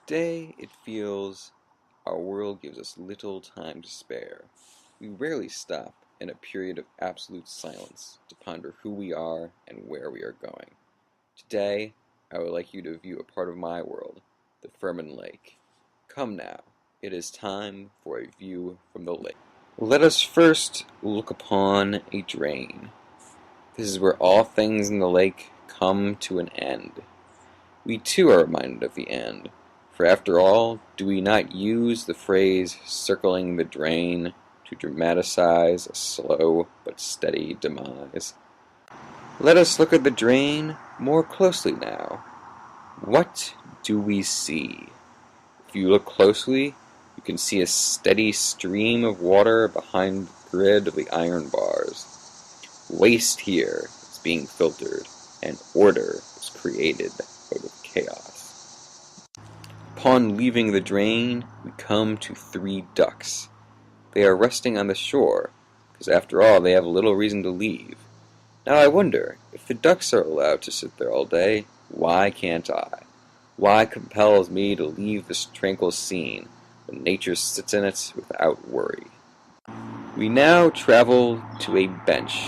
Today, it feels our world gives us little time to spare. We rarely stop in a period of absolute silence to ponder who we are and where we are going. Today, I would like you to view a part of my world, the Furman Lake. Come now, it is time for a view from the lake. Let us first look upon a drain. This is where all things in the lake come to an end. We too are reminded of the end, for after all, do we not use the phrase circling the drain to dramatize a slow but steady demise? Let us look at the drain more closely now. What do we see? If you look closely, you can see a steady stream of water behind the grid of the iron bars. Waste here is being filtered, and order is created out of chaos. Upon leaving the drain, we come to 3 ducks. They are resting on the shore, because after all they have little reason to leave. Now I wonder, if the ducks are allowed to sit there all day, why can't I? Why compels me to leave this tranquil scene when nature sits in it without worry? We now travel to a bench.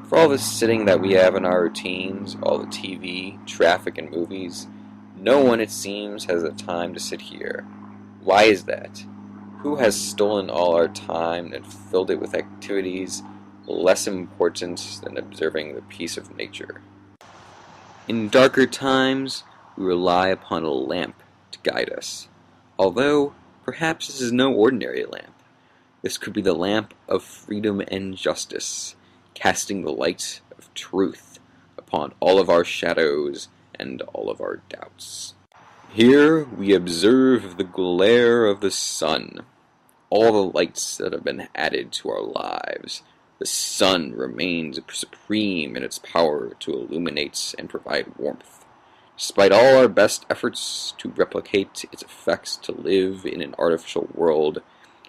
For all the sitting that we have in our routines, all the TV, traffic, and movies, no one, it seems, has the time to sit here. Why is that? Who has stolen all our time and filled it with activities less important than observing the peace of nature? In darker times, we rely upon a lamp to guide us. Although, perhaps this is no ordinary lamp. This could be the lamp of freedom and justice, casting the light of truth upon all of our shadows and all of our doubts. Here we observe the glare of the sun, all the lights that have been added to our lives. The sun remains supreme in its power to illuminate and provide warmth. Despite all our best efforts to replicate its effects to live in an artificial world,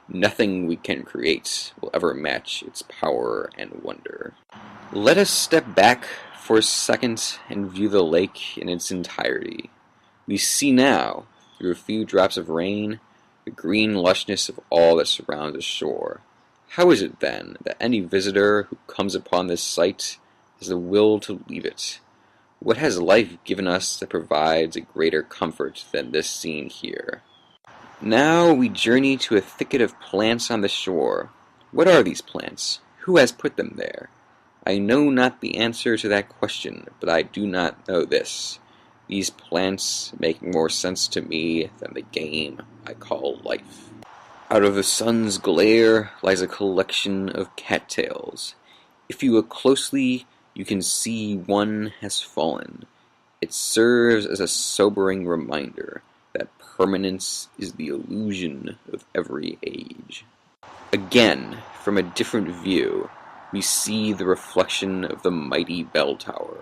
nothing we can create will ever match its power and wonder. Let us step back for a second and view the lake in its entirety. We see now, through a few drops of rain, the green lushness of all that surrounds the shore. How is it, then, that any visitor who comes upon this sight has the will to leave it? What has life given us that provides a greater comfort than this scene here? Now we journey to a thicket of plants on the shore. What are these plants? Who has put them there? I know not the answer to that question, but I do not know this. These plants make more sense to me than the game I call life. Out of the sun's glare lies a collection of cattails. If you look closely, you can see one has fallen. It serves as a sobering reminder that permanence is the illusion of every age. Again, from a different view, we see the reflection of the mighty bell tower.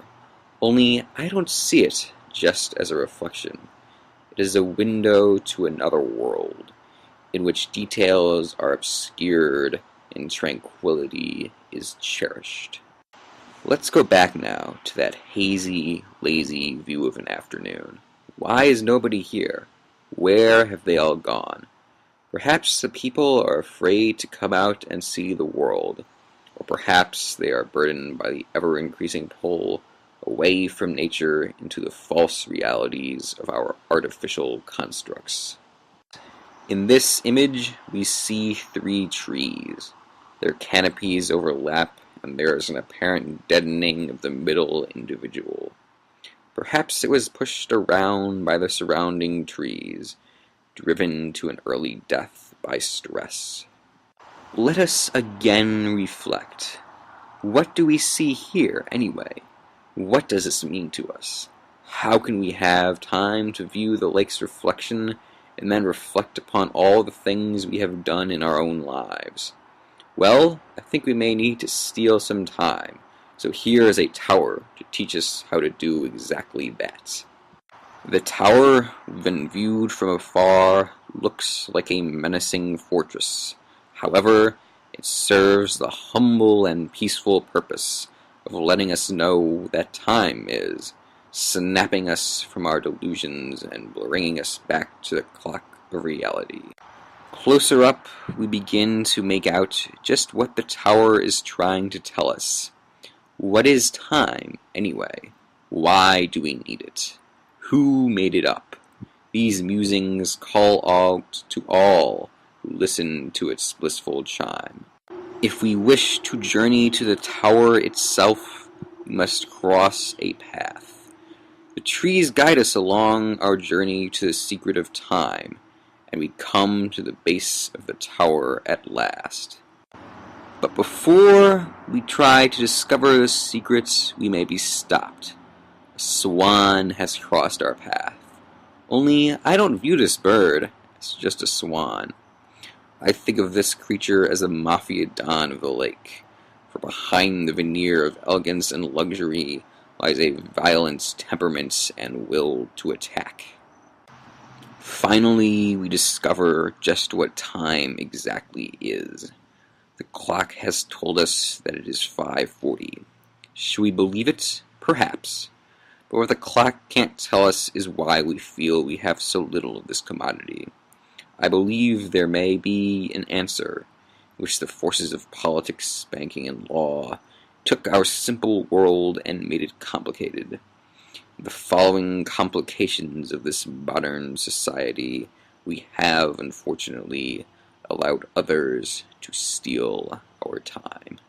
Only I don't see it just as a reflection. It is a window to another world, in which details are obscured and tranquility is cherished. Let's go back now to that hazy, lazy view of an afternoon. Why is nobody here? Where have they all gone? Perhaps the people are afraid to come out and see the world, or perhaps they are burdened by the ever-increasing pull away from nature into the false realities of our artificial constructs. In this image, we see 3 trees. Their canopies overlap, and there is an apparent deadening of the middle individual. Perhaps it was pushed around by the surrounding trees, driven to an early death by stress. Let us again reflect. What do we see here, anyway? What does this mean to us? How can we have time to view the lake's reflection and then reflect upon all the things we have done in our own lives? Well, I think we may need to steal some time, so here is a tower to teach us how to do exactly that. The tower, when viewed from afar, looks like a menacing fortress. However, it serves the humble and peaceful purpose of letting us know that time is, snapping us from our delusions and bringing us back to the clock of reality. Closer up, we begin to make out just what the tower is trying to tell us. What is time, anyway? Why do we need it? Who made it up? These musings call out to all who listen to its blissful chime. If we wish to journey to the tower itself, we must cross a path. The trees guide us along our journey to the secret of time, and we come to the base of the tower at last. But before we try to discover the secrets, we may be stopped. A swan has crossed our path. Only I don't view this bird as just a swan. I think of this creature as a mafia don of the lake, for behind the veneer of elegance and luxury lies a violent temperament and will to attack. Finally, we discover just what time exactly is. The clock has told us that it is 5:40. Should we believe it? Perhaps. But what the clock can't tell us is why we feel we have so little of this commodity. I believe there may be an answer, which the forces of politics, banking, and law took our simple world and made it complicated. The following complications of this modern society we have, unfortunately, allowed others to steal our time.